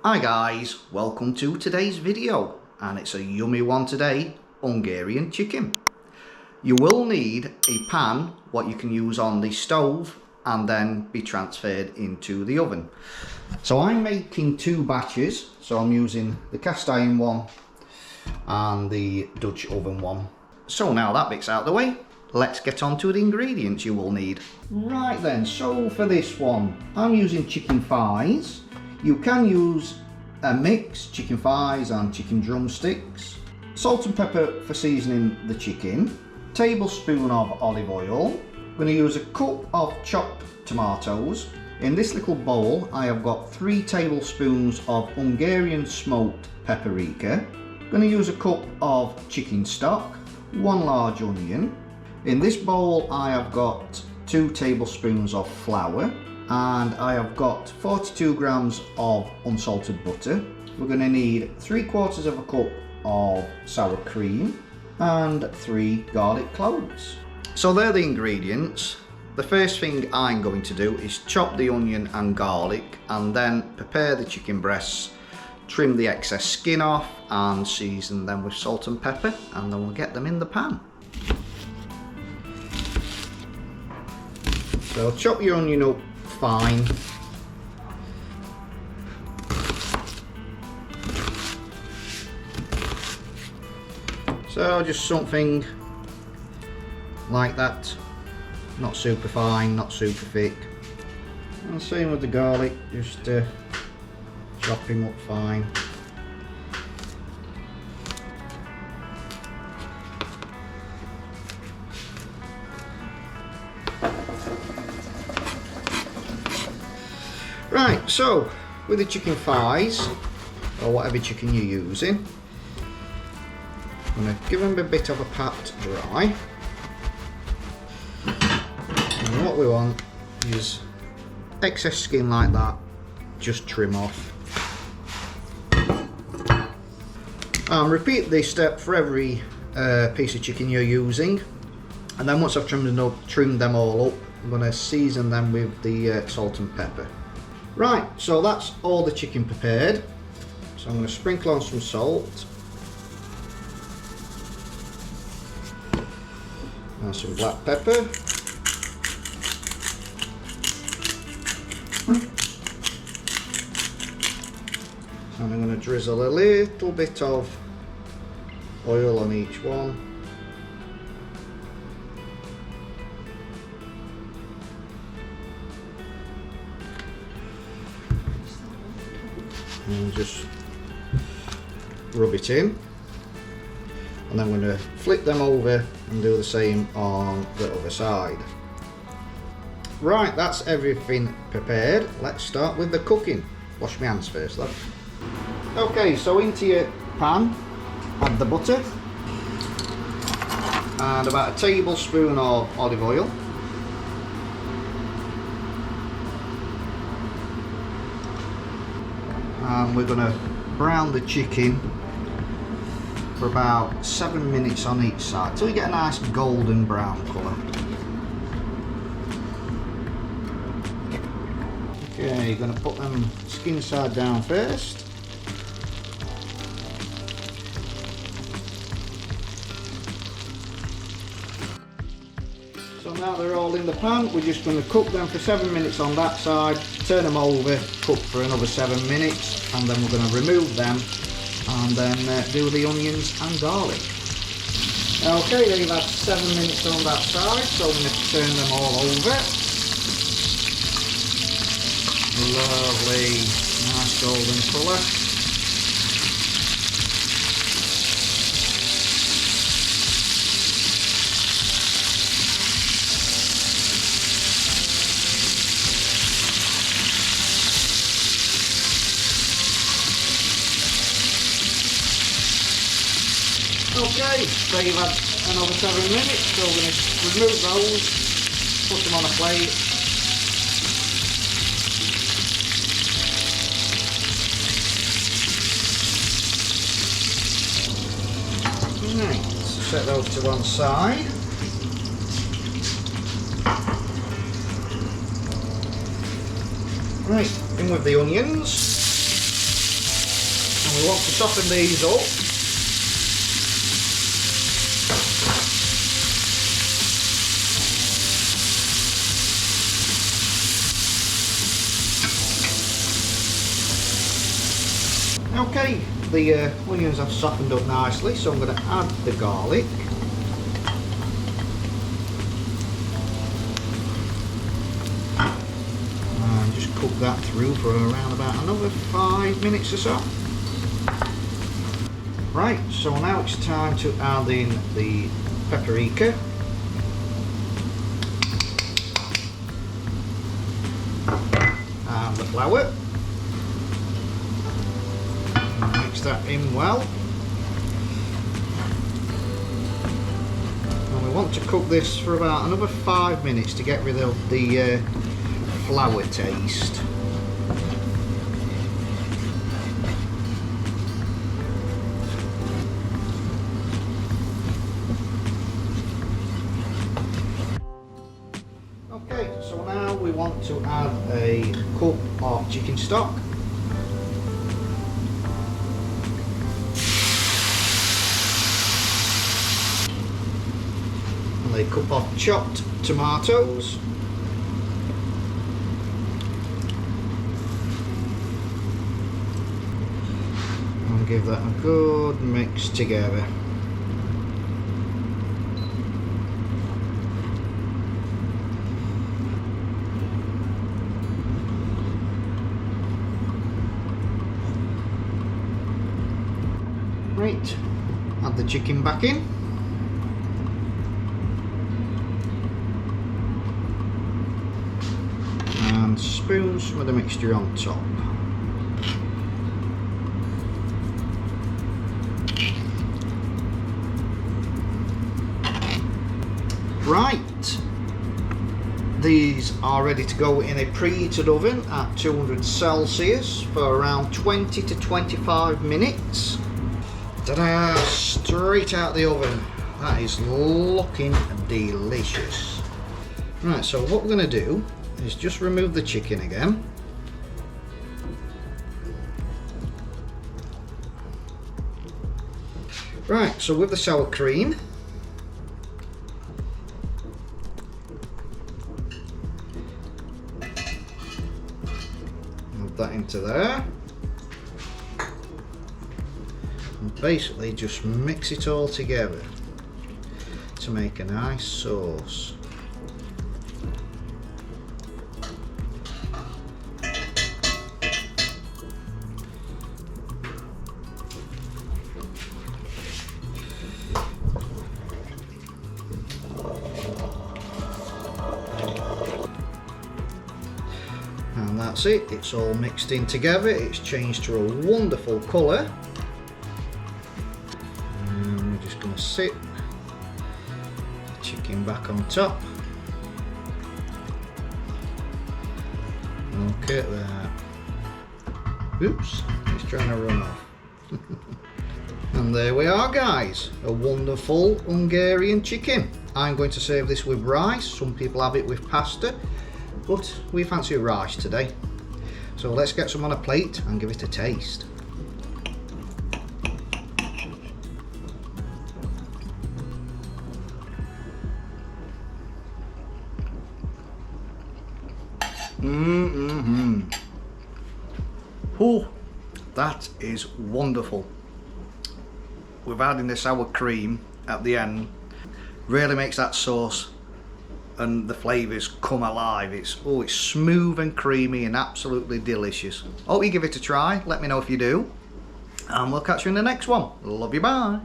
Hi guys, welcome to today's video, and it's a yummy one today, Hungarian chicken. You will need a pan what you can use on the stove and then be transferred into the oven. So I'm making two batches, so I'm using the cast iron one and the Dutch oven one. So now that bit's out of the way, let's get on to the ingredients you will need. Right then, so for this one I'm using chicken thighs. You can use a mix, chicken thighs and chicken drumsticks. Salt and pepper for seasoning the chicken. Tablespoon of olive oil. I'm going to use a cup of chopped tomatoes. In this little bowl I have got 3 tablespoons of Hungarian smoked paprika. I'm going to use a cup of chicken stock, 1 large onion. In this bowl I have got 2 tablespoons of flour, and I have got 42 grams of unsalted butter. We're going to need 3/4 of a cup of sour cream and 3 garlic cloves. So they're the ingredients. The first thing I'm going to do is chop the onion and garlic and then prepare the chicken breasts, trim the excess skin off and season them with salt and pepper, and then we'll get them in the pan. So chop your onion up fine. So just something like that, not super fine, not super thick. And same with the garlic, just chop him up fine. Right, so with the chicken thighs, or whatever chicken you're using, I'm going to give them a bit of a pat dry. And what we want is excess skin like that, just trim off. And repeat this step for every piece of chicken you're using. And then once I've trimmed them all up, I'm going to season them with the salt and pepper. Right, so that's all the chicken prepared. So I'm going to sprinkle on some salt and some black pepper. And I'm going to drizzle a little bit of oil on each one. And just rub it in, and then I'm going to flip them over and do the same on the other side. Right, that's everything prepared. Let's start with the cooking. Wash my hands first though. Okay, so into your pan add the butter and about a tablespoon of olive oil. And we're going to brown the chicken for about 7 minutes on each side till you get a nice golden brown colour. Okay, you're going to put them skin side down first. So now they're all in the pan, we're just going to cook them for 7 minutes on that side, turn them over, cook for another 7 minutes, and then we're going to remove them and then do the onions and garlic. Okay, they've had 7 minutes on that side, so I'm going to turn them all over. Lovely, nice golden colour. Okay, so you've had another 7 minutes, so we're going to remove those, put them on a plate. Right, set those to one side. Right, in with the onions. And we want to soften these up. Okay, the onions have softened up nicely, so I'm going to add the garlic. And just cook that through for around about another 5 minutes or so. Right, so now it's time to add in the paprika. And the flour. Mix that in well. And we want to cook this for about another 5 minutes to get rid of the flour taste. Okay, so now we want to add a cup of chicken stock. And a cup of chopped tomatoes. And give that a good mix together. Right, add the chicken back in. And spoon some of the mixture on top. Right, these are ready to go in a preheated oven at 200 Celsius for around 20 to 25 minutes. Ta-da! Straight out the oven. That is looking delicious. Right, so what we're going to do is just remove the chicken again. Right, so with the sour cream, move that into there. And basically just mix it all together to make a nice sauce. And that's it, it's all mixed in together, it's changed to a wonderful colour. And we're just going to sit the chicken back on top. Look at that. Oops, it's trying to run off. And there we are guys, a wonderful Hungarian chicken. I'm going to serve this with rice, some people have it with pasta, but we fancy rice today. So let's get some on a plate and give it a taste. Oh, that is wonderful. With adding the sour cream at the end, really makes that sauce and the flavours come alive. It's smooth and creamy and absolutely delicious. Hope you give it a try. Let me know if you do. And we'll catch you in the next one. Love you, bye.